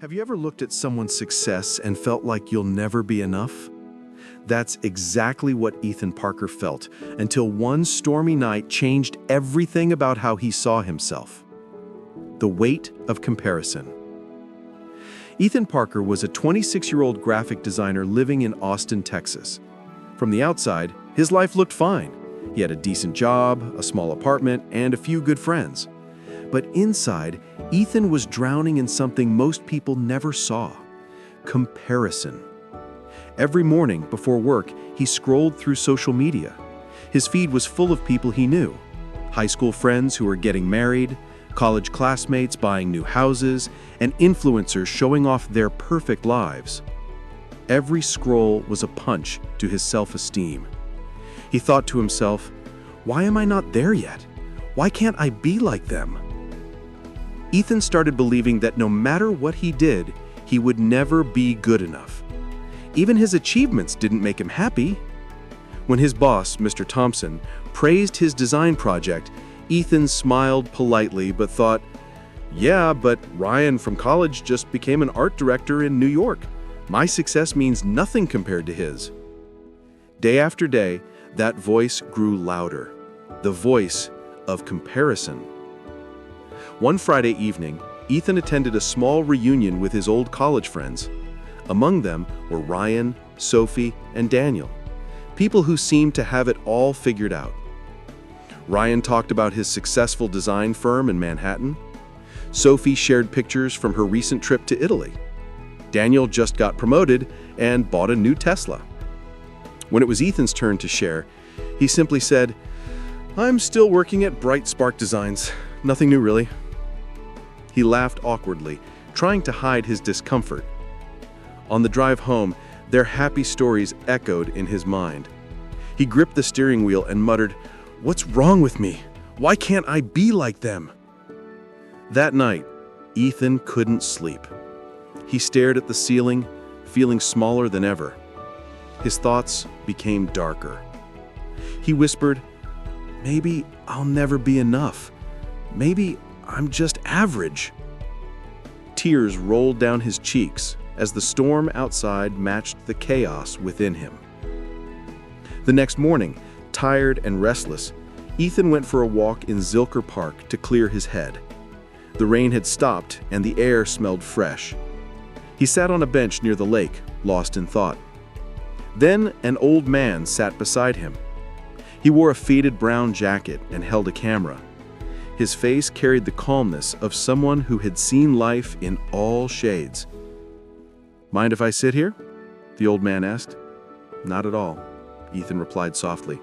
Have you ever looked at someone's success and felt like you'll never be enough? That's exactly what Ethan Parker felt until one stormy night changed everything about how he saw himself. The weight of comparison. Ethan Parker was a 26-year-old graphic designer living in Austin, Texas. From the outside, his life looked fine. He had a decent job, a small apartment, and a few good friends. But inside, Ethan was drowning in something most people never saw: comparison. Every morning before work, he scrolled through social media. His feed was full of people he knew: high school friends who were getting married, college classmates buying new houses, and influencers showing off their perfect lives. Every scroll was a punch to his self-esteem. He thought to himself, "Why am I not there yet? Why can't I be like them?" Ethan started believing that no matter what he did, he would never be good enough. Even his achievements didn't make him happy. When his boss, Mr. Thompson, praised his design project, Ethan smiled politely but thought, "Yeah, but Ryan from college just became an art director in New York. My success means nothing compared to his." Day after day, that voice grew louder, the voice of comparison. One Friday evening, Ethan attended a small reunion with his old college friends. Among them were Ryan, Sophie, and Daniel, people who seemed to have it all figured out. Ryan talked about his successful design firm in Manhattan. Sophie shared pictures from her recent trip to Italy. Daniel just got promoted and bought a new Tesla. When it was Ethan's turn to share, he simply said, "I'm still working at Bright Spark Designs. Nothing new, really." He laughed awkwardly, trying to hide his discomfort. On the drive home, their happy stories echoed in his mind. He gripped the steering wheel and muttered, "What's wrong with me? Why can't I be like them?" That night, Ethan couldn't sleep. He stared at the ceiling, feeling smaller than ever. His thoughts became darker. He whispered, "Maybe I'll never be enough. Maybe I'm just average." Tears rolled down his cheeks as the storm outside matched the chaos within him. The next morning, tired and restless, Ethan went for a walk in Zilker Park to clear his head. The rain had stopped and the air smelled fresh. He sat on a bench near the lake, lost in thought. Then an old man sat beside him. He wore a faded brown jacket and held a camera. His face carried the calmness of someone who had seen life in all shades. "Mind if I sit here?" the old man asked. "Not at all," Ethan replied softly.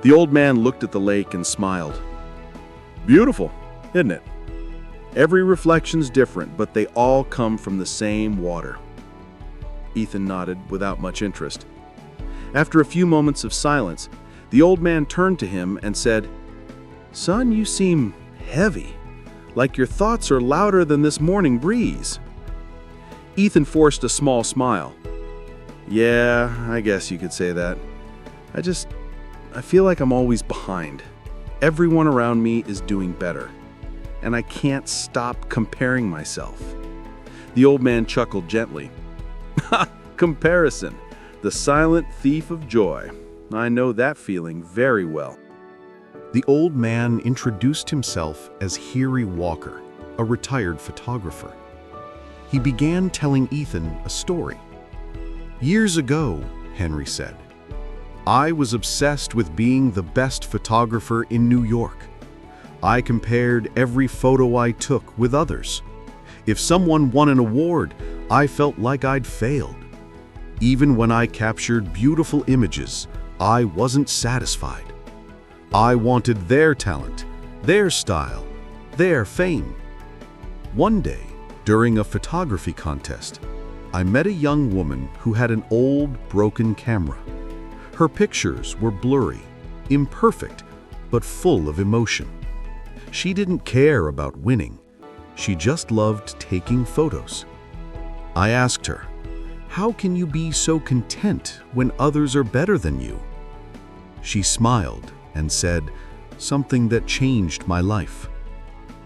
The old man looked at the lake and smiled. "Beautiful, isn't it? Every reflection's different, but they all come from the same water." Ethan nodded without much interest. After a few moments of silence, the old man turned to him and said, "Son, you seem heavy, like your thoughts are louder than this morning breeze." Ethan forced a small smile. "Yeah, I guess you could say that. I feel like I'm always behind. Everyone around me is doing better, and I can't stop comparing myself." The old man chuckled gently. "Ha! Comparison, the silent thief of joy. I know that feeling very well." The old man introduced himself as Henry Walker, a retired photographer. He began telling Ethan a story. "Years ago," Henry said, "I was obsessed with being the best photographer in New York. I compared every photo I took with others. If someone won an award, I felt like I'd failed. Even when I captured beautiful images, I wasn't satisfied. I wanted their talent, their style, their fame. One day, during a photography contest, I met a young woman who had an old, broken camera. Her pictures were blurry, imperfect, but full of emotion. She didn't care about winning. She just loved taking photos. I asked her, 'How can you be so content when others are better than you?' She smiled and said something that changed my life.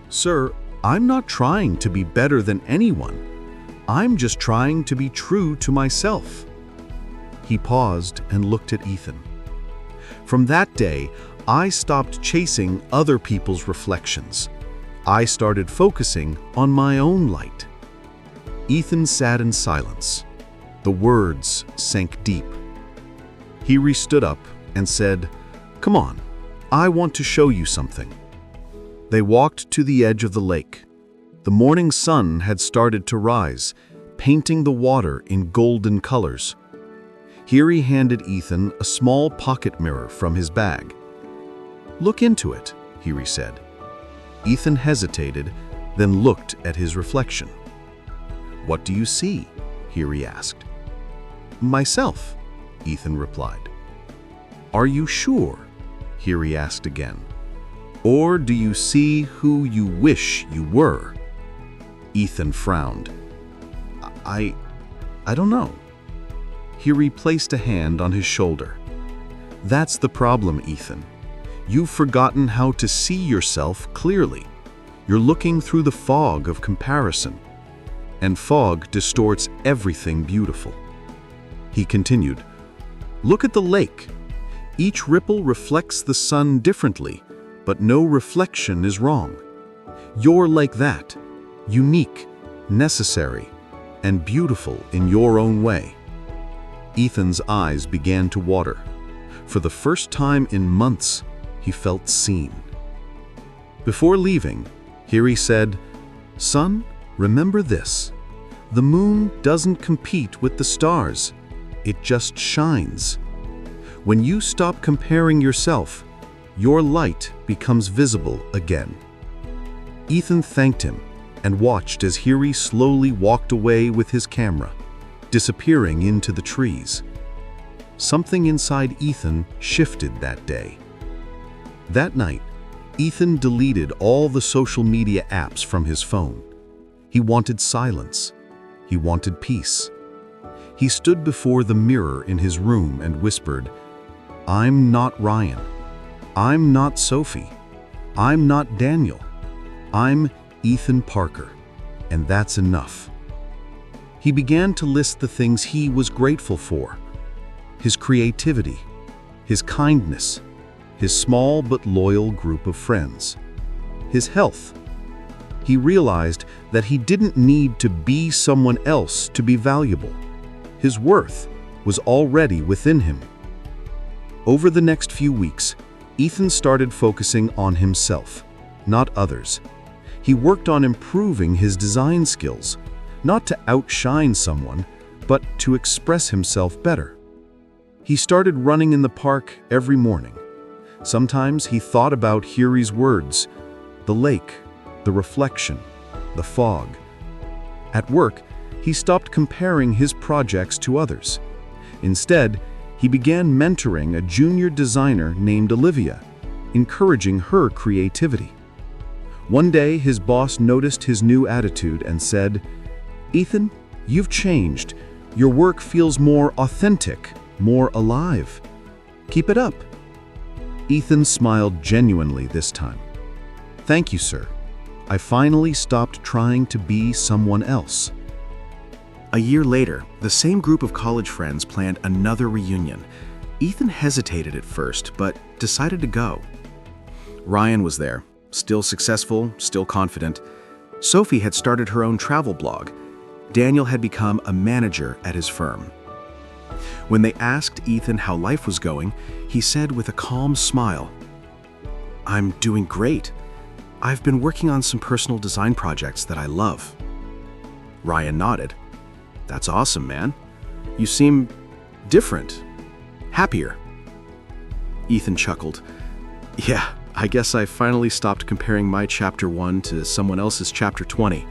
'Sir, I'm not trying to be better than anyone. I'm just trying to be true to myself." He paused and looked at Ethan. "From that day, I stopped chasing other people's reflections. I started focusing on my own light." Ethan sat in silence. The words sank deep. Hiri stood up and said, "Come on, I want to show you something." They walked to the edge of the lake. The morning sun had started to rise, painting the water in golden colors. Hiri handed Ethan a small pocket mirror from his bag. "Look into it," Hiri said. Ethan hesitated, then looked at his reflection. "What do you see?" Hiri asked. "Myself," Ethan replied. "Are you sure?" Hiri asked again. "Or do you see who you wish you were?" Ethan frowned. I don't know." Hiri placed a hand on his shoulder. "That's the problem, Ethan. You've forgotten how to see yourself clearly. You're looking through the fog of comparison, and fog distorts everything beautiful." He continued, "Look at the lake. Each ripple reflects the sun differently, but no reflection is wrong. You're like that, unique, necessary, and beautiful in your own way." Ethan's eyes began to water. For the first time in months, he felt seen. Before leaving, Hiri said, "Son, remember this. The moon doesn't compete with the stars. It just shines. When you stop comparing yourself, your light becomes visible again." Ethan thanked him and watched as Hiri slowly walked away with his camera, disappearing into the trees. Something inside Ethan shifted that day. That night, Ethan deleted all the social media apps from his phone. He wanted silence. He wanted peace. He stood before the mirror in his room and whispered, "I'm not Ryan. I'm not Sophie. I'm not Daniel. I'm Ethan Parker, and that's enough." He began to list the things he was grateful for: his creativity, his kindness, his small but loyal group of friends, his health. He realized that he didn't need to be someone else to be valuable. His worth was already within him. Over the next few weeks, Ethan started focusing on himself, not others. He worked on improving his design skills, not to outshine someone, but to express himself better. He started running in the park every morning. Sometimes he thought about Hiri's words, the lake, the reflection, the fog. At work, he stopped comparing his projects to others. Instead, he began mentoring a junior designer named Olivia, encouraging her creativity. One day, his boss noticed his new attitude and said, "Ethan, you've changed. Your work feels more authentic, more alive. Keep it up." Ethan smiled genuinely this time. "Thank you, sir. I finally stopped trying to be someone else." A year later, the same group of college friends planned another reunion. Ethan hesitated at first, but decided to go. Ryan was there, still successful, still confident. Sophie had started her own travel blog. Daniel had become a manager at his firm. When they asked Ethan how life was going, he said with a calm smile, "I'm doing great. I've been working on some personal design projects that I love." Ryan nodded. "That's awesome, man. You seem different, happier." Ethan chuckled. "Yeah, I guess I finally stopped comparing my chapter 1 to someone else's chapter 20.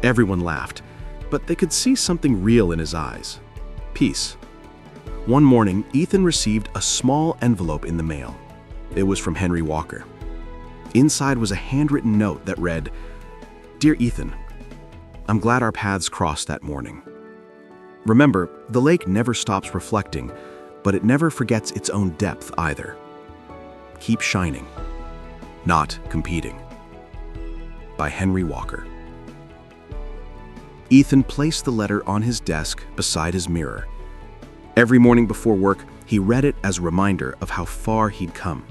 Everyone laughed, but they could see something real in his eyes. Peace. One morning, Ethan received a small envelope in the mail. It was from Henry Walker. Inside was a handwritten note that read, "Dear Ethan, I'm glad our paths crossed that morning. Remember, the lake never stops reflecting, but it never forgets its own depth either. Keep shining, not competing." by Henry Walker. Ethan placed the letter on his desk beside his mirror. Every morning before work, he read it as a reminder of how far he'd come.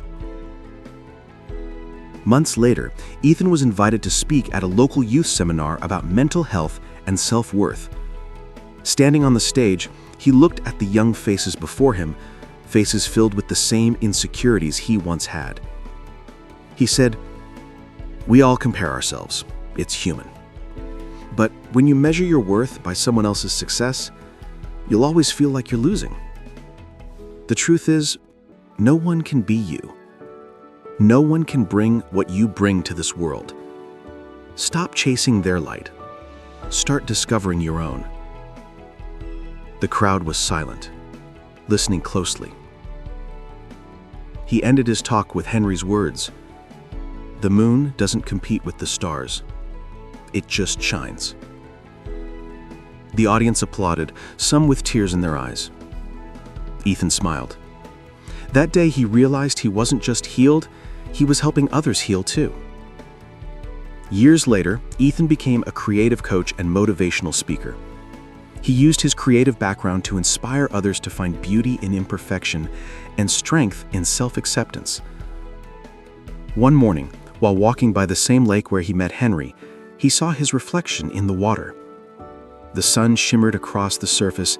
Months later, Ethan was invited to speak at a local youth seminar about mental health and self-worth. Standing on the stage, he looked at the young faces before him, faces filled with the same insecurities he once had. He said, "We all compare ourselves. It's human. But when you measure your worth by someone else's success, you'll always feel like you're losing. The truth is, no one can be you. No one can bring what you bring to this world. Stop chasing their light. Start discovering your own." The crowd was silent, listening closely. He ended his talk with Henry's words, "The moon doesn't compete with the stars. It just shines." The audience applauded, some with tears in their eyes. Ethan smiled. That day he realized he wasn't just healed, he was helping others heal too. Years later, Ethan became a creative coach and motivational speaker. He used his creative background to inspire others to find beauty in imperfection and strength in self-acceptance. One morning, while walking by the same lake where he met Henry, he saw his reflection in the water. The sun shimmered across the surface,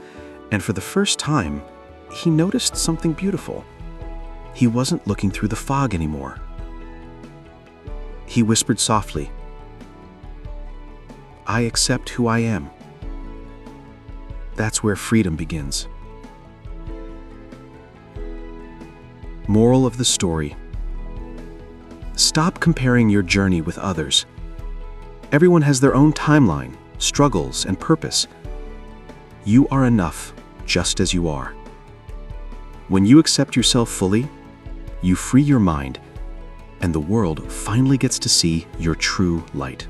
and for the first time, he noticed something beautiful. He wasn't looking through the fog anymore. He whispered softly, "I accept who I am." That's where freedom begins. Moral of the story: stop comparing your journey with others. Everyone has their own timeline, struggles, and purpose. You are enough just as you are. When you accept yourself fully, you free your mind, and the world finally gets to see your true light.